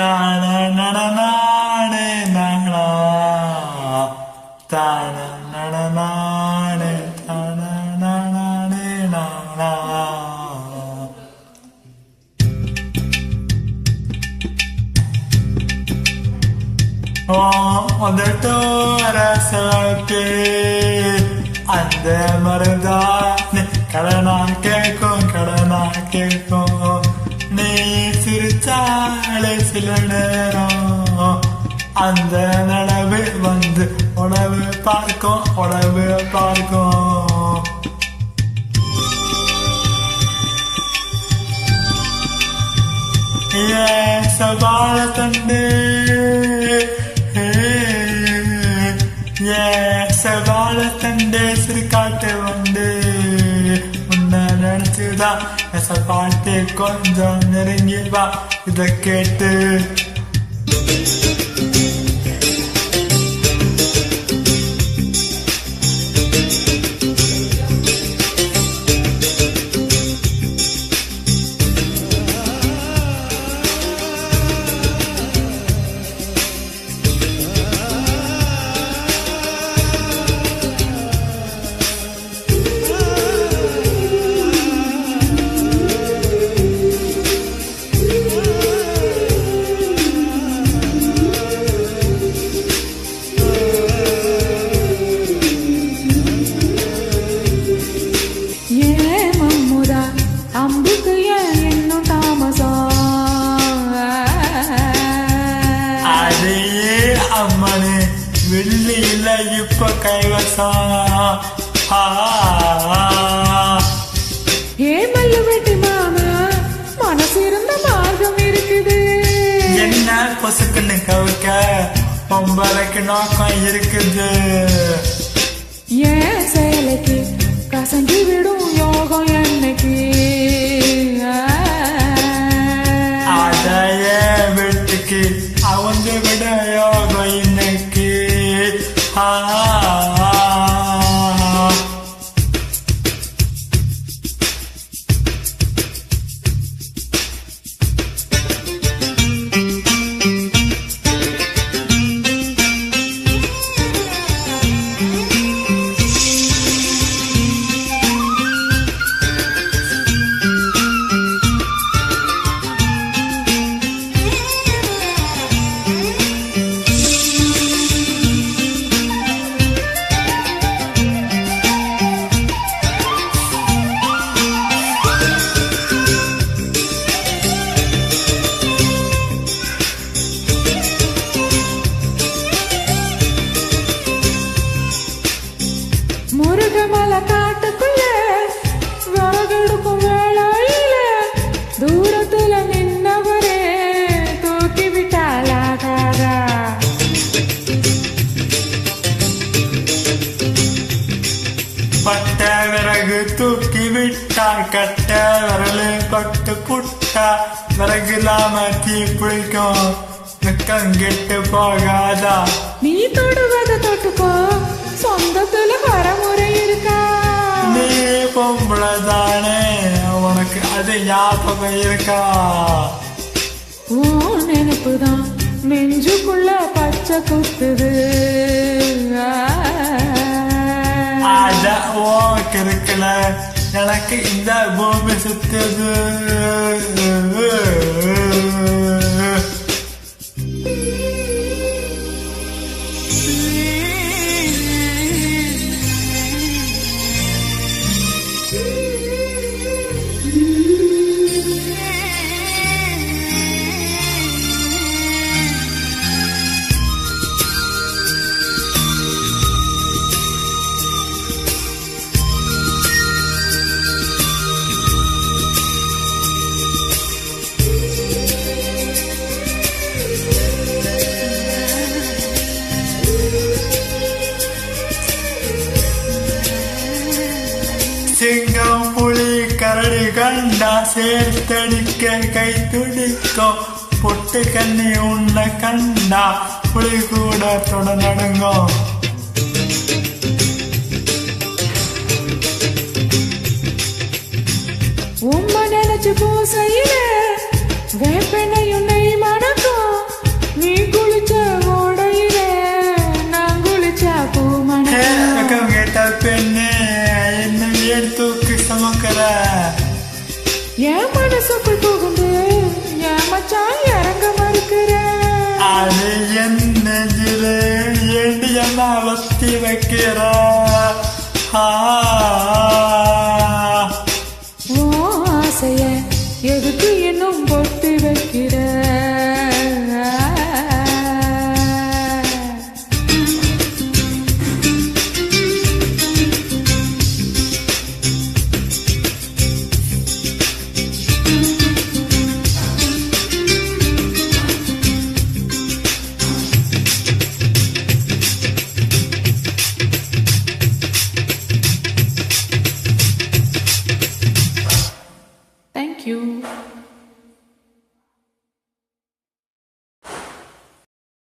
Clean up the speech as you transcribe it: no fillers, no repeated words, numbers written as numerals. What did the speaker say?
தான நடனானே நானா தான நடனானே தான நானே நானா வந்துட்டோர சாப்பிட்டு அந்த மருந்தானே கடனா கேட்கும் நீ சிரிச்சாலே சில நேரம் அந்த நனவு வந்து உணவு பார்க்கும் சவால தண்டு சவால தண்டு சிறுகாட்டு வந்து உன்னை நினைச்சுதான் பாட்டு கொஞ்சம் நெருங்கி வா இத கேட்டு அம்மனே வெள்ளியில இப்ப கைவசம் ஏமல்ல வெட்டி மாமா மனசு இருந்த மார்க்கம் இருக்குது என்ன பசுக்குன்னு கவுக்க பொம்பளைக்கு நோக்கம் இருக்குது ஏன் சேலைக்கு கசங்கி விடும் யோகம் என்னைக்கு அதைய வெட்டுக்கு அவங்க விட யோகம் இன்னைக்கு முருகமலை காட்டுக்குள்ள விறகெடுக்கும் வேளையில தூரத்துல நின்னவரே தூக்கி விட்டாலாகாதா பட்ட விறகு தூக்கி விட்டா கட்ட விரலு பட்டு புட்டா விறகு இல்லாம தீ பிடிக்கும் வெக்கம் கெட்டு போகாதா நீ தொடுவத தொட்டுக்கோ சொந்தத்துல வரமுறை இருக்கா நீ பொம்பளை தானே உனக்கு அது ஞாபகம் இருக்கா ஓ நினைப்புதான் நெஞ்சுக்குள்ள பச்சை குத்துது அத உனக்கு இருக்கல எனக்கு இந்த பூமி சுத்துது சிங்கம் புலி கரடி கண்டா சேர்த்தடிக்க கை துடிக்கும் பொட்டு கண்ணி உன்னை கண்டா புலி கூட தொட நடுங்கும் உம்ம நினைச்சு பூசையில வேப்பெண்ண